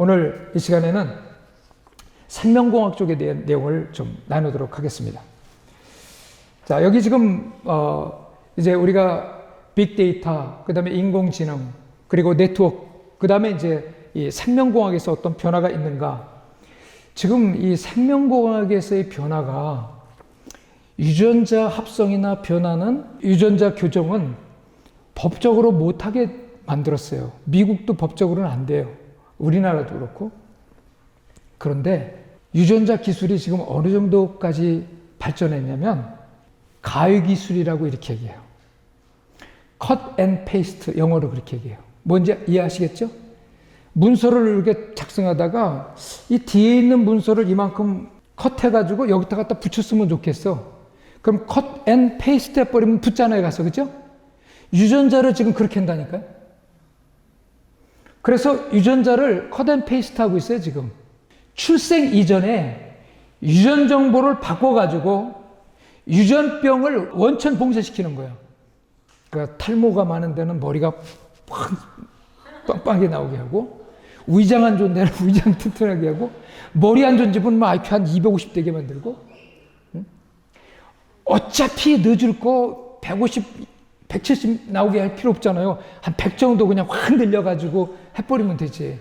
오늘 이 시간에는 생명공학 쪽에 대한 내용을 좀 나누도록 하겠습니다. 자, 여기 지금 이제 우리가 빅데이터, 그 다음에 인공지능, 그리고 네트워크, 그 다음에 이제 이 생명공학에서 어떤 변화가 있는가. 지금 이 생명공학에서의 변화가 유전자 합성이나 변화는 유전자 교정은 법적으로 못하게 만들었어요. 미국도 법적으로는 안 돼요. 우리나라도 그렇고. 그런데 유전자 기술이 지금 어느 정도까지 발전했냐면 가위 기술이라고 이렇게 얘기해요. 컷 앤 페이스트, 영어로 그렇게 얘기해요. 뭔지 이해하시겠죠? 문서를 이렇게 작성하다가 이 뒤에 있는 문서를 이만큼 컷해가지고 여기다 갖다 붙였으면 좋겠어. 그럼 컷 앤 페이스트 해버리면 붙잖아요, 가서. 그죠? 유전자를 지금 그렇게 한다니까요. 그래서 유전자를 컷 앤 페이스트 하고 있어요, 지금. 출생 이전에 유전 정보를 바꿔가지고 유전병을 원천 봉쇄시키는 거예요. 그러니까 탈모가 많은 데는 머리가 빵빵하게 나오게 하고, 위장 안 좋은 데는 위장 튼튼하게 하고, 머리 안 좋은 집은 IQ 한 250 되게 만들고, 어차피 늦을 거 150, 170 나오게 할 필요 없잖아요. 한 100 정도 그냥 확 늘려가지고 해버리면 되지.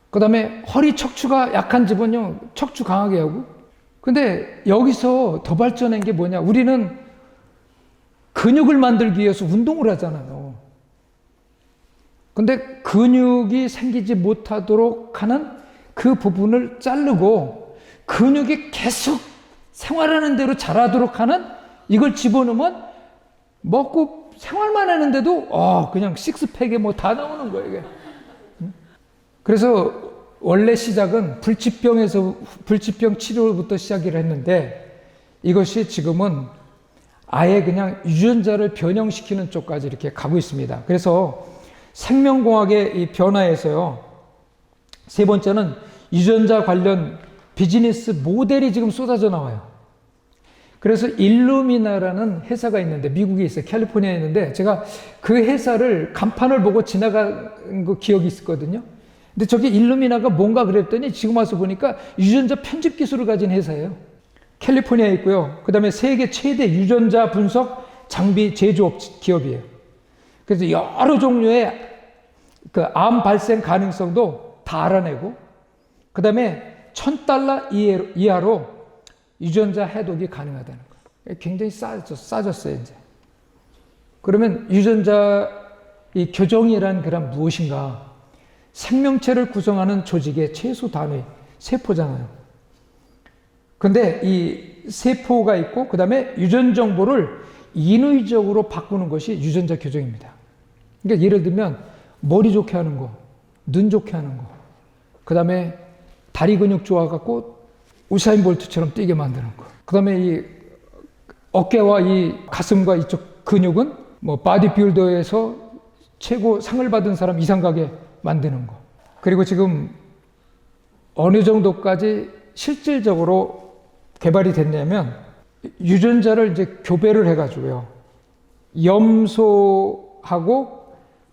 그 다음에 허리 척추가 약한 집은요, 척추 강하게 하고. 근데 여기서 더 발전한 게 뭐냐. 우리는 근육을 만들기 위해서 운동을 하잖아요. 근데 근육이 생기지 못하도록 하는 그 부분을 자르고 근육이 계속 생활하는 대로 자라도록 하는 이걸 집어넣으면 먹고 생활만 하는데도 그냥 식스팩에 뭐 다 나오는 거예요, 이게. 그래서 원래 시작은 불치병 치료부터 시작을 했는데 이것이 지금은 아예 그냥 유전자를 변형시키는 쪽까지 이렇게 가고 있습니다. 그래서 생명공학의 이 변화에서요, 세 번째는 유전자 관련 비즈니스 모델이 지금 쏟아져 나와요. 그래서 일루미나라는 회사가 있는데, 미국에 있어요. 캘리포니아에 있는데, 제가 그 회사를 간판을 보고 지나간 거 기억이 있었거든요. 근데 저게 일루미나가 뭔가 그랬더니 지금 와서 보니까 유전자 편집 기술을 가진 회사예요. 캘리포니아에 있고요. 그 다음에 세계 최대 유전자 분석 장비 제조업 기업이에요. 그래서 여러 종류의 그 암 발생 가능성도 다 알아내고, 그 다음에 $1,000 이하로 유전자 해독이 가능하다는 거예요. 굉장히 싸졌어요, 이제. 그러면 유전자 이 교정이란 그런 무엇인가? 생명체를 구성하는 조직의 최소 단위, 세포잖아요. 근데 이 세포가 있고, 그 다음에 유전 정보를 인위적으로 바꾸는 것이 유전자 교정입니다. 그러니까 예를 들면, 머리 좋게 하는 거, 눈 좋게 하는 거, 그 다음에 다리 근육 좋아갖고 우사인 볼트처럼 뛰게 만드는 거, 그 다음에 이 어깨와 이 가슴과 이쪽 근육은 뭐 바디빌더에서 최고 상을 받은 사람 이상 가게 만드는 거. 그리고 지금 어느 정도까지 실질적으로 개발이 됐냐면 유전자를 이제 교배를 해가지고요, 염소하고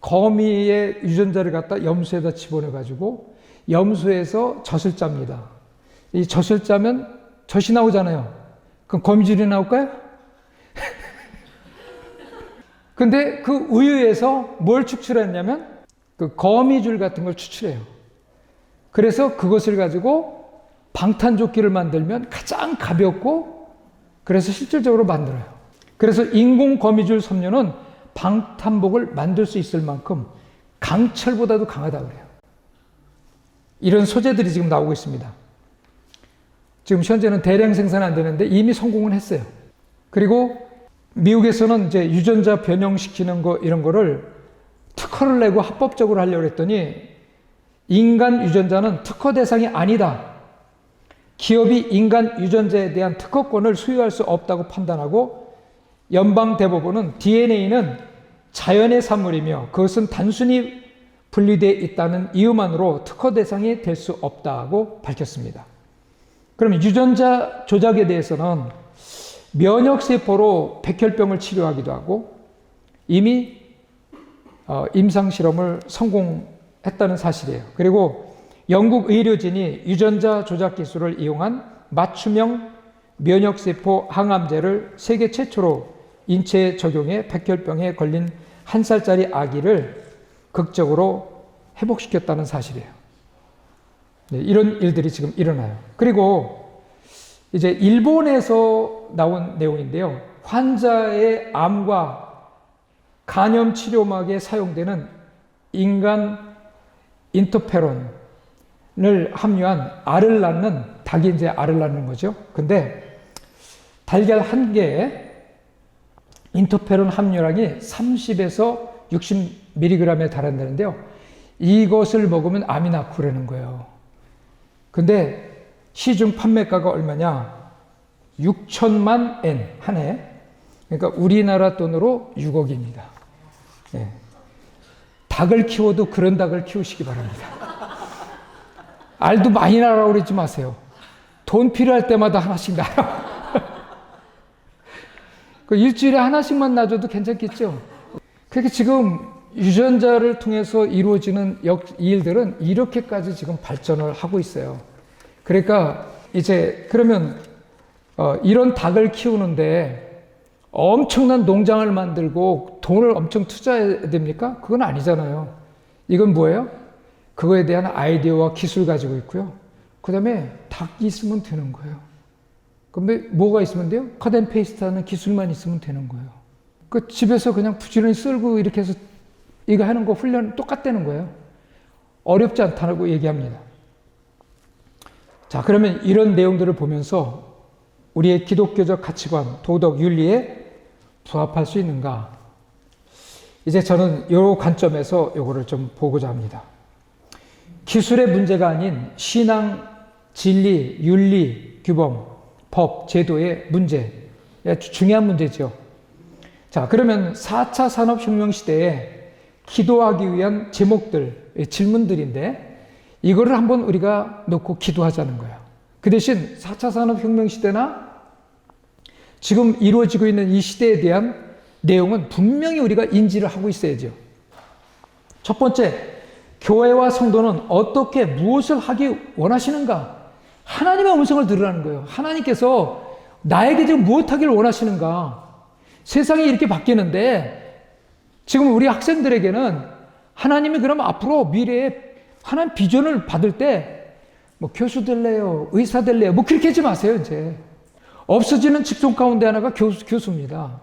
거미의 유전자를 갖다 염소에다 집어넣어가지고 염소에서 젖을 짭니다. 이 젖을 짜면 젖이 나오잖아요. 그럼 거미줄이 나올까요? 근데 그 우유에서 뭘 추출했냐면 그 거미줄 같은 걸 추출해요. 그래서 그것을 가지고 방탄조끼를 만들면 가장 가볍고, 그래서 실질적으로 만들어요. 그래서 인공 거미줄 섬유는 방탄복을 만들 수 있을 만큼 강철보다도 강하다고 그래요. 이런 소재들이 지금 나오고 있습니다. 지금 현재는 대량 생산 안 되는데 이미 성공은 했어요. 그리고 미국에서는 이제 유전자 변형시키는 거 이런 거를 특허를 내고 합법적으로 하려고 했더니 인간 유전자는 특허 대상이 아니다. 기업이 인간 유전자에 대한 특허권을 소유할 수 없다고 판단하고, 연방대법원은 DNA는 자연의 산물이며 그것은 단순히 분리되어 있다는 이유만으로 특허 대상이 될 수 없다고 밝혔습니다. 그럼 유전자 조작에 대해서는 면역세포로 백혈병을 치료하기도 하고 이미 임상실험을 성공했다는 사실이에요. 그리고 영국 의료진이 유전자 조작 기술을 이용한 맞춤형 면역세포 항암제를 세계 최초로 인체에 적용해 백혈병에 걸린 1살짜리 아기를 극적으로 회복시켰다는 사실이에요. 네, 이런 일들이 지금 일어나요. 그리고 이제 일본에서 나온 내용인데요. 환자의 암과 간염 치료막에 사용되는 인간 인터페론을 함유한 알을 낳는 닭이 이제 알을 낳는 거죠. 근데 달걀 한 개에 인터페론 함유량이 30에서 60mg에 달한다는데요. 이것을 먹으면 암이 낫고 그러는 거예요. 근데 시중 판매가가 얼마냐? 6천만 엔 한 해. 그러니까 우리나라 돈으로 6억입니다. 예. 닭을 키워도 그런 닭을 키우시기 바랍니다. 알도 많이 나라고 그러지 마세요. 돈 필요할 때마다 하나씩 나라. 그 일주일에 하나씩만 놔줘도 괜찮겠죠? 그렇게 지금 유전자를 통해서 이루어지는 이 일들은 이렇게까지 지금 발전을 하고 있어요. 그러니까 이제 그러면 이런 닭을 키우는데 엄청난 농장을 만들고 돈을 엄청 투자해야 됩니까? 그건 아니잖아요. 이건 뭐예요? 그거에 대한 아이디어와 기술 가지고 있고요. 그 다음에 닭이 있으면 되는 거예요. 그럼 뭐가 있으면 돼요? 컷앤페이스트 하는 기술만 있으면 되는 거예요. 그 집에서 그냥 부지런히 썰고 이렇게 해서 이거 하는 거 훈련 똑같다는 거예요. 어렵지 않다고 얘기합니다. 자, 그러면 이런 내용들을 보면서 우리의 기독교적 가치관, 도덕, 윤리에 부합할 수 있는가? 이제 저는 이 관점에서 이거를 좀 보고자 합니다. 기술의 문제가 아닌 신앙, 진리, 윤리, 규범, 법, 제도의 문제. 중요한 문제죠. 자, 그러면 4차 산업혁명 시대에 기도하기 위한 제목들, 질문들인데 이거를 한번 우리가 놓고 기도하자는 거예요. 그 대신 4차 산업혁명 시대나 지금 이루어지고 있는 이 시대에 대한 내용은 분명히 우리가 인지를 하고 있어야죠. 첫 번째, 교회와 성도는 어떻게 무엇을 하기 원하시는가? 하나님의 음성을 들으라는 거예요. 하나님께서 나에게 지금 무엇 하기를 원하시는가? 세상이 이렇게 바뀌는데 지금 우리 학생들에게는 하나님이 그럼 앞으로 미래에 하나님 비전을 받을 때 뭐 교수 될래요, 의사 될래요, 뭐 그렇게 하지 마세요. 이제 없어지는 직종 가운데 하나가 교수입니다.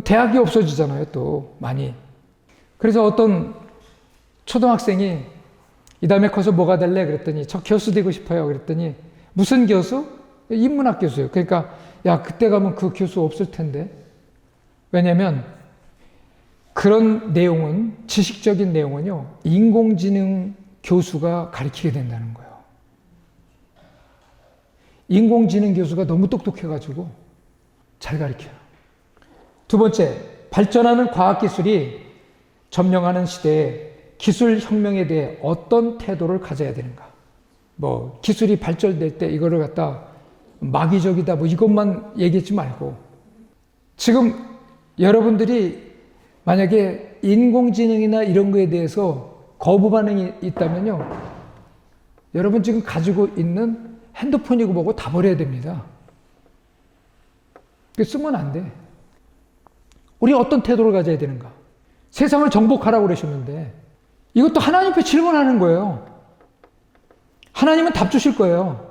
대학이 없어지잖아요, 또 많이. 그래서 어떤 초등학생이 이 다음에 커서 뭐가 될래? 그랬더니 저 교수 되고 싶어요. 그랬더니 무슨 교수? 인문학 교수요. 그러니까 야, 그때 가면 그 교수 없을 텐데. 왜냐면 그런 내용은, 지식적인 내용은요, 인공지능 교수가 가르치게 된다는 거예요. 인공지능 교수가 너무 똑똑해가지고 잘 가르쳐요. 두 번째, 발전하는 과학기술이 점령하는 시대에 기술혁명에 대해 어떤 태도를 가져야 되는가? 뭐 기술이 발전될 때 이거를 갖다 마귀적이다 뭐 이것만 얘기하지 말고, 지금 여러분들이 만약에 인공지능이나 이런 거에 대해서 거부 반응이 있다면요, 여러분 지금 가지고 있는 핸드폰이고 뭐고 다 버려야 됩니다. 쓰면 안 돼. 우리 어떤 태도를 가져야 되는가? 세상을 정복하라고 그러셨는데 이것도 하나님 앞에 질문하는 거예요. 하나님은 답 주실 거예요.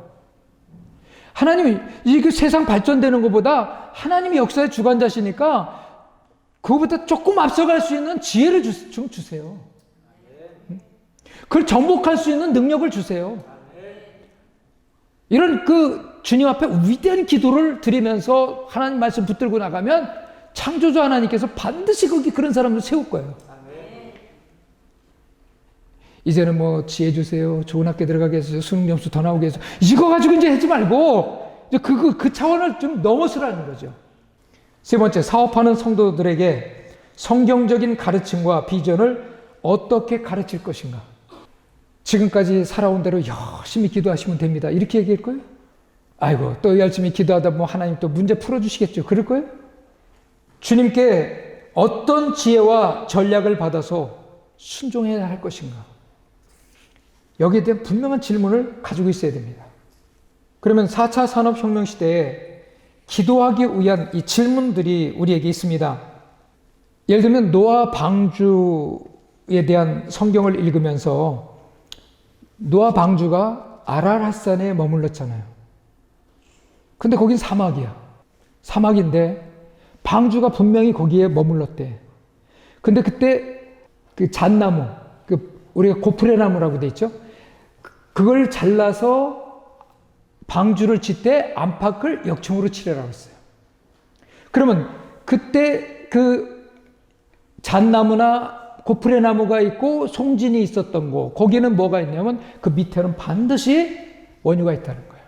하나님이 이 세상 발전되는 것보다 하나님이 역사의 주관자시니까 그거보다 조금 앞서갈 수 있는 지혜를 좀 주세요. 그걸 정복할 수 있는 능력을 주세요. 이런 그 주님 앞에 위대한 기도를 드리면서 하나님 말씀 붙들고 나가면 창조주 하나님께서 반드시 거기 그런 사람을 세울 거예요. 이제는 뭐 지혜 주세요, 좋은 학교 들어가게 해주세요, 수능 점수 더 나오게 해서 이거 가지고 이제 하지 말고 이제 그 차원을 좀 넘어서라는 거죠. 세 번째, 사업하는 성도들에게 성경적인 가르침과 비전을 어떻게 가르칠 것인가? 지금까지 살아온 대로 열심히 기도하시면 됩니다. 이렇게 얘기할 거예요? 아이고, 또 열심히 기도하다 보면 하나님 또 문제 풀어주시겠죠. 그럴 거예요? 주님께 어떤 지혜와 전략을 받아서 순종해야 할 것인가? 여기에 대한 분명한 질문을 가지고 있어야 됩니다. 그러면 4차 산업혁명 시대에 기도하기 위한 이 질문들이 우리에게 있습니다. 예를 들면 노아 방주에 대한 성경을 읽으면서 노아 방주가 아랄핫산에 머물렀잖아요. 근데 거긴 사막이야. 사막인데 방주가 분명히 거기에 머물렀대. 근데 그때 그 잣나무, 우리가 고프레나무라고 돼 있죠? 그걸 잘라서 방주를 짓되 안팎을 역청으로 칠해라고 했어요. 그러면 그때 그 잣나무나 고프레나무가 있고 송진이 있었던 곳, 거기는 뭐가 있냐면 그 밑에는 반드시 원유가 있다는 거예요.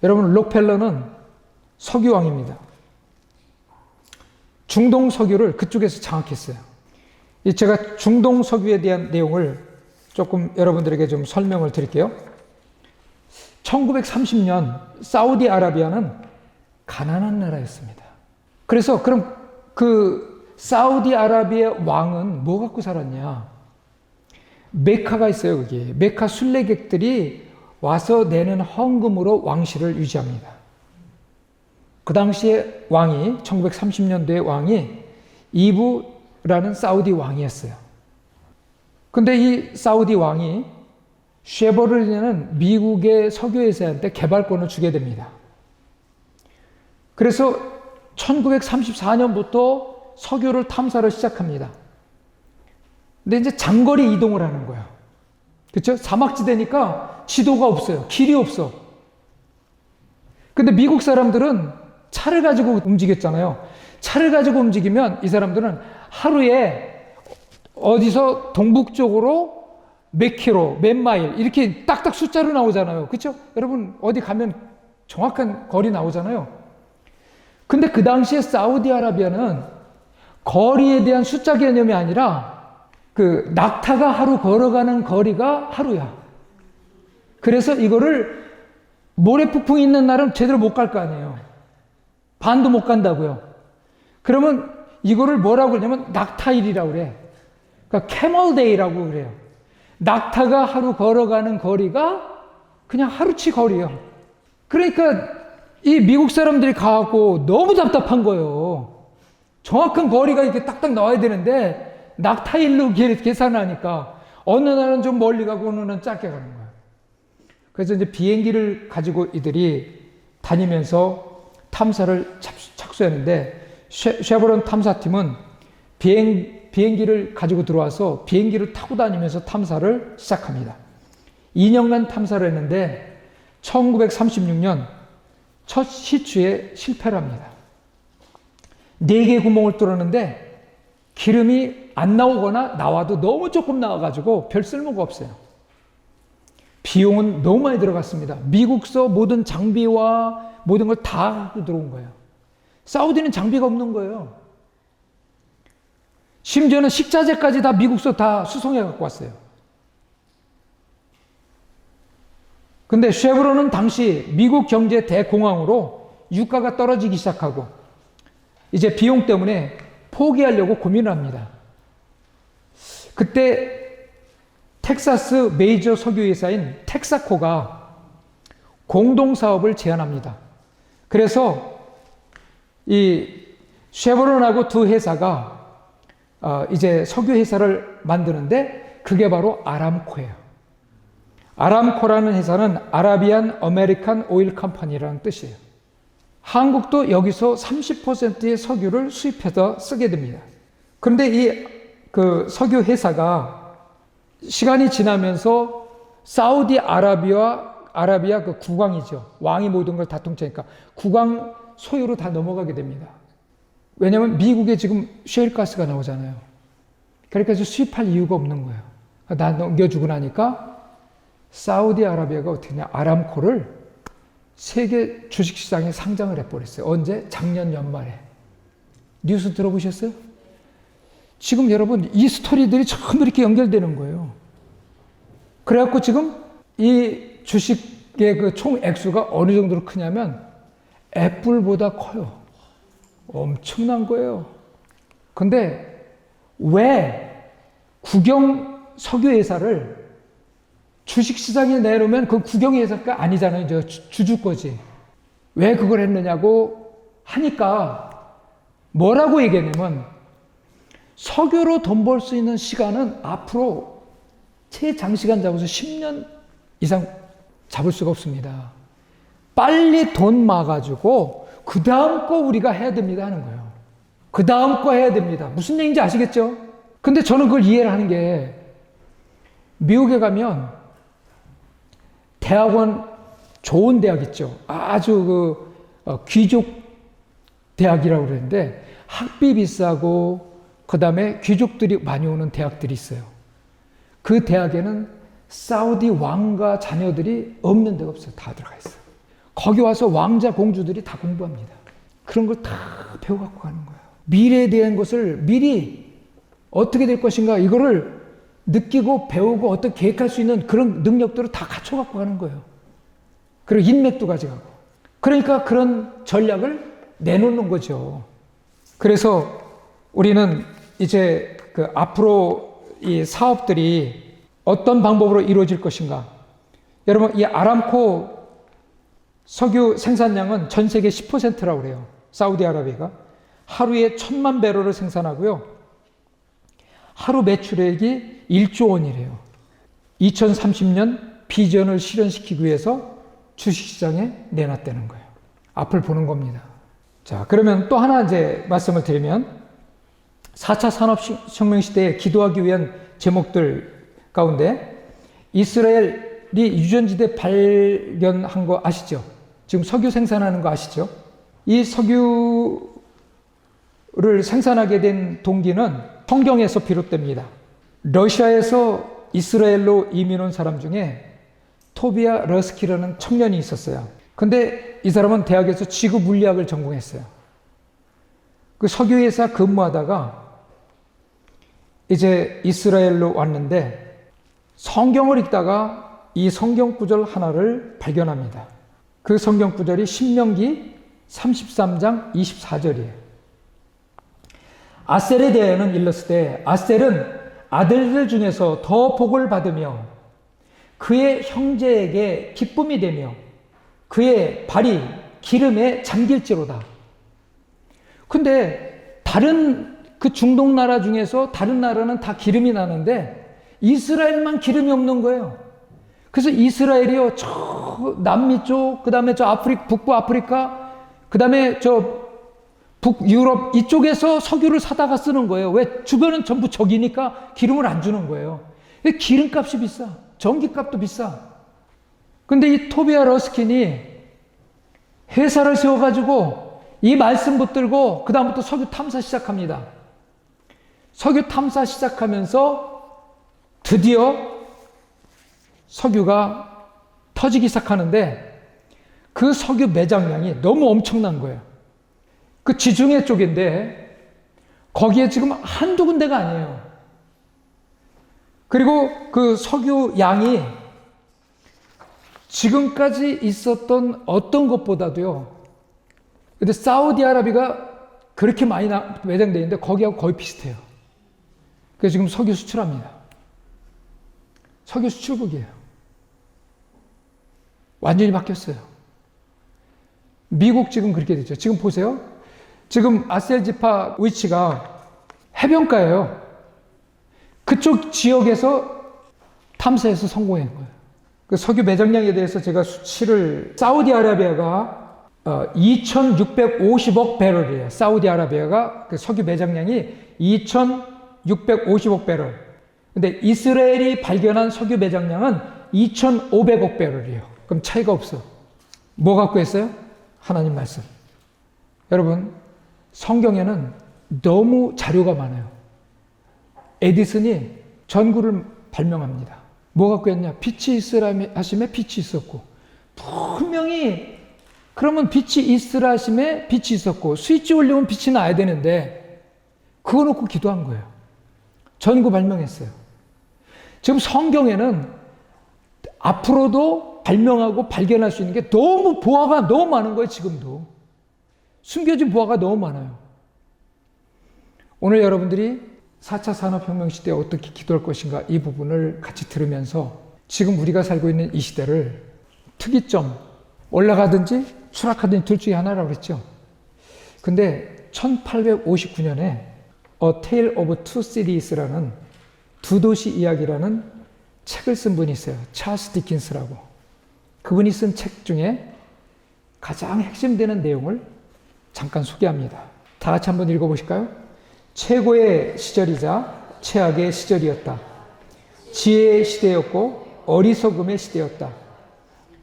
여러분, 록펠러는 석유왕입니다. 중동 석유를 그쪽에서 장악했어요. 제가 중동 석유에 대한 내용을 조금 여러분들에게 좀 설명을 드릴게요. 1930년 사우디아라비아는 가난한 나라였습니다. 그래서 그럼 그 사우디아라비아 왕은 뭐 갖고 살았냐? 메카가 있어요, 거기. 메카 순례객들이 와서 내는 헌금으로 왕실을 유지합니다. 그 당시에 왕이 1930년도에 왕이 이브라는 사우디 왕이었어요. 근데 이 사우디 왕이 쉐보르리는 미국의 석유회사한테 개발권을 주게 됩니다. 그래서 1934년부터 석유를 탐사를 시작합니다. 근데 이제 장거리 이동을 하는 거예요. 그렇죠? 사막지대니까 지도가 없어요. 길이 없어. 근데 미국 사람들은 차를 가지고 움직였잖아요. 차를 가지고 움직이면 이 사람들은 하루에 어디서 동북쪽으로 몇 킬로, 몇 마일 이렇게 딱딱 숫자로 나오잖아요. 그렇죠? 여러분 어디 가면 정확한 거리 나오잖아요. 근데 그 당시에 사우디아라비아는 거리에 대한 숫자 개념이 아니라 그 낙타가 하루 걸어가는 거리가 하루야. 그래서 이거를 모래폭풍이 있는 날은 제대로 못 갈 거 아니에요. 반도 못 간다고요. 그러면 이거를 뭐라고 그러냐면 낙타일이라고 그래. 그러니까 캐멀데이라고 그래요. 낙타가 하루 걸어가는 거리가 그냥 하루치 거리예요. 그러니까 이 미국 사람들이 가고 너무 답답한 거예요. 정확한 거리가 이렇게 딱딱 나와야 되는데 낙타일로 계산하니까 어느 날은 좀 멀리 가고 어느 날은 짧게 가는 거예요. 그래서 이제 비행기를 가지고 이들이 다니면서 탐사를 착수했는데 쉐보론 탐사팀은 비행기를 가지고 들어와서 비행기를 타고 다니면서 탐사를 시작합니다. 2년간 탐사를 했는데 1936년 첫 시추에 실패를 합니다. 4개의 구멍을 뚫었는데 기름이 안 나오거나 나와도 너무 조금 나와가지고 별 쓸모가 없어요. 비용은 너무 많이 들어갔습니다. 미국서 모든 장비와 모든 걸 다 갖고 들어온 거예요. 사우디는 장비가 없는 거예요. 심지어는 식자재까지 다 미국서 다 수송해 갖고 왔어요. 근데 쉐브론은 당시 미국 경제 대공황으로 유가가 떨어지기 시작하고 이제 비용 때문에 포기하려고 고민을 합니다. 그때 텍사스 메이저 석유회사인 텍사코가 공동사업을 제안합니다. 그래서 이 쉐브론하고 두 회사가 이제 석유회사를 만드는데 그게 바로 아람코예요. 아람코라는 회사는 아라비안 어메리칸 오일 컴퍼니라는 뜻이에요. 한국도 여기서 30%의 석유를 수입해서 쓰게 됩니다. 그런데 이 그 석유 회사가 시간이 지나면서 사우디 아라비아 그 국왕이죠. 왕이 모든 걸 다 통치하니까 국왕 소유로 다 넘어가게 됩니다. 왜냐하면 미국에 지금 셰일가스가 나오잖아요. 그러니까 수입할 이유가 없는 거예요. 나 넘겨주고 나니까 사우디아라비아가 어떻게 했냐, 아람코를 세계 주식시장에 상장을 해버렸어요. 언제? 작년 연말에. 뉴스 들어보셨어요? 지금 여러분 이 스토리들이 전부 이렇게 연결되는 거예요. 그래갖고 지금 이 주식의 그 총 액수가 어느 정도로 크냐면 애플보다 커요. 엄청난 거예요. 근데 왜 국영 석유회사를 주식시장에 내놓으면 그건 국영회사가 아니잖아요. 주주 거지. 왜 그걸 했느냐고 하니까 뭐라고 얘기했냐면 석유로 돈 벌 수 있는 시간은 앞으로 최장시간 잡아서 10년 이상 잡을 수가 없습니다. 빨리 돈 모아가지고 그 다음 거 우리가 해야 됩니다 하는 거예요. 그 다음 거 해야 됩니다. 무슨 얘기인지 아시겠죠? 근데 저는 그걸 이해를 하는 게 미국에 가면 대학원 좋은 대학 있죠. 아주 귀족 대학이라고 그러는데 학비 비싸고 그 다음에 귀족들이 많이 오는 대학들이 있어요. 그 대학에는 사우디 왕과 자녀들이 없는 데가 없어요. 다 들어가 있어요. 거기 와서 왕자 공주들이 다 공부합니다. 그런 걸 다 배워갖고 가는 거예요. 미래에 대한 것을 미리 어떻게 될 것인가 이거를 느끼고 배우고 어떻게 계획할 수 있는 그런 능력들을 다 갖춰갖고 가는 거예요. 그리고 인맥도 가져가고. 그러니까 그런 전략을 내놓는 거죠. 그래서 우리는 이제 앞으로 이 사업들이 어떤 방법으로 이루어질 것인가. 여러분, 이 아람코 석유 생산량은 전 세계 10%라고 그래요. 사우디아라비아가. 하루에 1,000만 배럴을 생산하고요. 하루 매출액이 1조 원이래요. 2030년 비전을 실현시키기 위해서 주식시장에 내놨다는 거예요. 앞을 보는 겁니다. 자, 그러면 또 하나 이제 말씀을 드리면 4차 산업혁명 시대에 기도하기 위한 제목들 가운데 이스라엘이 유전지대 발견한 거 아시죠? 지금 석유 생산하는 거 아시죠? 이 석유를 생산하게 된 동기는 성경에서 비롯됩니다. 러시아에서 이스라엘로 이민 온 사람 중에 토비아 러스키라는 청년이 있었어요. 근데 이 사람은 대학에서 지구 물리학을 전공했어요. 그 석유회사 근무하다가 이제 이스라엘로 왔는데 성경을 읽다가 이 성경 구절 하나를 발견합니다. 그 성경 구절이 신명기 33장 24절이에요. 아셀에 대하여는 일렀으되 아셀은 아들들 중에서 더 복을 받으며 그의 형제에게 기쁨이 되며 그의 발이 기름에 잠길지로다. 근데 다른 그 중동 나라 중에서 다른 나라는 다 기름이 나는데 이스라엘만 기름이 없는 거예요. 그래서 이스라엘이요, 저 남미 쪽, 그 다음에 저 북부 아프리카, 그 다음에 저 북유럽 이쪽에서 석유를 사다가 쓰는 거예요. 왜? 주변은 전부 적이니까 기름을 안 주는 거예요. 기름값이 비싸. 전기값도 비싸. 근데 이 토비아 러스킨이 회사를 세워가지고 이 말씀 붙들고 그 다음부터 석유 탐사 시작합니다. 석유 탐사 시작하면서 드디어 석유가 터지기 시작하는데 그 석유 매장량이 너무 엄청난 거예요. 그 지중해 쪽인데 거기에 지금 한두 군데가 아니에요. 그리고 그 석유 양이 지금까지 있었던 어떤 것보다도요. 근데 사우디아라비아가 그렇게 많이 매장되어 있는데 거기하고 거의 비슷해요. 그래서 지금 석유 수출합니다. 석유 수출국이에요. 완전히 바뀌었어요. 미국 지금 그렇게 됐죠. 지금 보세요. 지금 아셀 지파 위치가 해변가예요. 그쪽 지역에서 탐사해서 성공한 거예요. 그 석유 매장량에 대해서 제가 수치를 사우디아라비아가 2,650억 배럴이에요. 사우디아라비아가 그 석유 매장량이 2,650억 배럴. 근데 이스라엘이 발견한 석유 매장량은 2,500억 배럴이에요. 그럼 차이가 없어. 뭐 갖고 했어요? 하나님 말씀. 여러분, 성경에는 너무 자료가 많아요. 에디슨이 전구를 발명합니다. 뭐 갖고 했냐? 빛이 있으라 하심에 빛이 있었고, 분명히 그러면 빛이 있으라 하심에 빛이 있었고 스위치 올리면 빛이 나야 되는데 그거 놓고 기도한 거예요. 전구 발명했어요. 지금 성경에는 앞으로도 발명하고 발견할 수 있는 게 너무 보화가 너무 많은 거예요. 지금도 숨겨진 보화가 너무 많아요. 오늘 여러분들이 4차 산업혁명 시대에 어떻게 기도할 것인가 이 부분을 같이 들으면서 지금 우리가 살고 있는 이 시대를 특이점, 올라가든지 추락하든지 둘 중에 하나라고 그랬죠. 근데 1859년에 A Tale of Two Cities라는 두 도시 이야기라는 책을 쓴 분이 있어요. 찰스 디킨스라고. 그분이 쓴 책 중에 가장 핵심되는 내용을 잠깐 소개합니다. 다 같이 한번 읽어보실까요? 최고의 시절이자 최악의 시절이었다. 지혜의 시대였고 어리석음의 시대였다.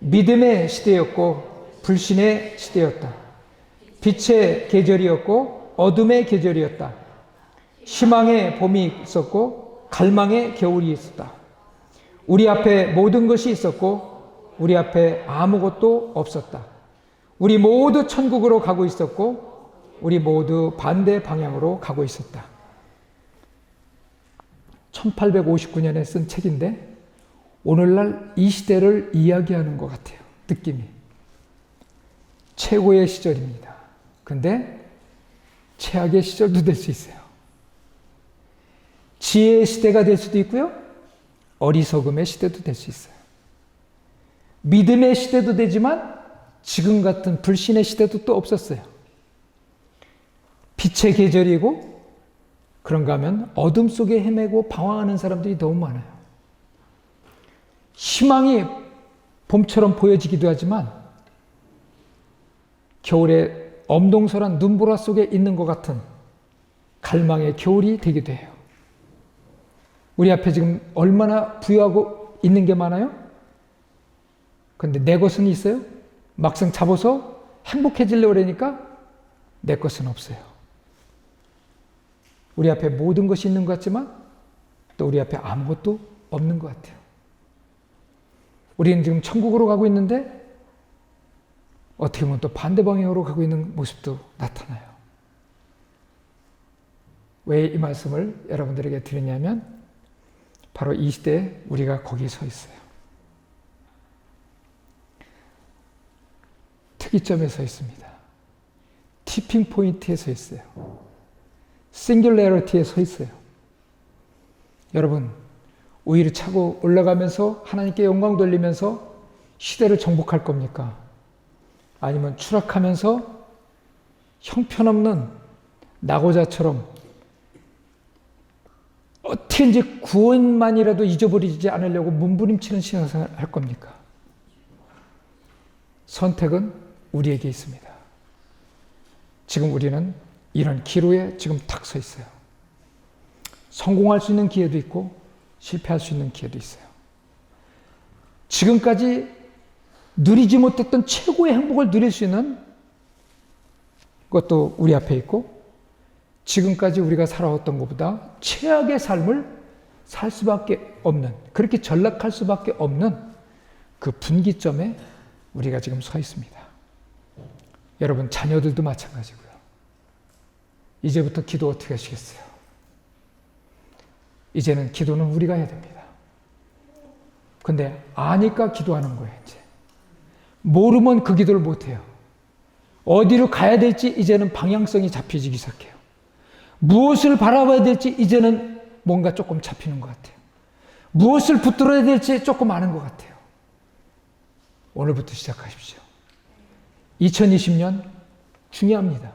믿음의 시대였고 불신의 시대였다. 빛의 계절이었고 어둠의 계절이었다. 희망의 봄이 있었고 갈망의 겨울이 있었다. 우리 앞에 모든 것이 있었고 우리 앞에 아무것도 없었다. 우리 모두 천국으로 가고 있었고 우리 모두 반대 방향으로 가고 있었다. 1859년에 쓴 책인데 오늘날 이 시대를 이야기하는 것 같아요. 느낌이. 최고의 시절입니다. 근데 최악의 시절도 될 수 있어요. 지혜의 시대가 될 수도 있고요. 어리석음의 시대도 될 수 있어요. 믿음의 시대도 되지만 지금 같은 불신의 시대도 또 없었어요. 빛의 계절이고 그런가 하면 어둠 속에 헤매고 방황하는 사람들이 너무 많아요. 희망이 봄처럼 보여지기도 하지만 겨울에 엄동설한 눈보라 속에 있는 것 같은 갈망의 겨울이 되기도 해요. 우리 앞에 지금 얼마나 부유하고 있는 게 많아요? 근데 내 것은 있어요? 막상 잡아서 행복해지려고 그러니까 내 것은 없어요. 우리 앞에 모든 것이 있는 것 같지만 또 우리 앞에 아무것도 없는 것 같아요. 우리는 지금 천국으로 가고 있는데 어떻게 보면 또 반대 방향으로 가고 있는 모습도 나타나요. 왜 이 말씀을 여러분들에게 드리냐면 바로 이 시대에 우리가 거기에 서 있어요. 특이점에 서 있습니다. 티핑 포인트에 서 있어요. 싱귤레리티에 서 있어요. 여러분, 우위를 차고 올라가면서 하나님께 영광 돌리면서 시대를 정복할 겁니까? 아니면 추락하면서 형편없는 낙오자처럼 어떻게든지 구원만이라도 잊어버리지 않으려고 몸부림치는 신앙생활을 할 겁니까? 선택은 우리에게 있습니다. 지금 우리는 이런 기로에 지금 탁 서 있어요. 성공할 수 있는 기회도 있고 실패할 수 있는 기회도 있어요. 지금까지 누리지 못했던 최고의 행복을 누릴 수 있는 것도 우리 앞에 있고 지금까지 우리가 살아왔던 것보다 최악의 삶을 살 수밖에 없는, 그렇게 전락할 수밖에 없는 그 분기점에 우리가 지금 서 있습니다. 여러분, 자녀들도 마찬가지고요. 이제부터 기도 어떻게 하시겠어요? 이제는 기도는 우리가 해야 됩니다. 근데 아니까 기도하는 거예요, 이제. 모르면 그 기도를 못해요. 어디로 가야 될지 이제는 방향성이 잡혀지기 시작해요. 무엇을 바라봐야 될지 이제는 뭔가 조금 잡히는 것 같아요. 무엇을 붙들어야 될지 조금 아는 것 같아요. 오늘부터 시작하십시오. 2020년 중요합니다.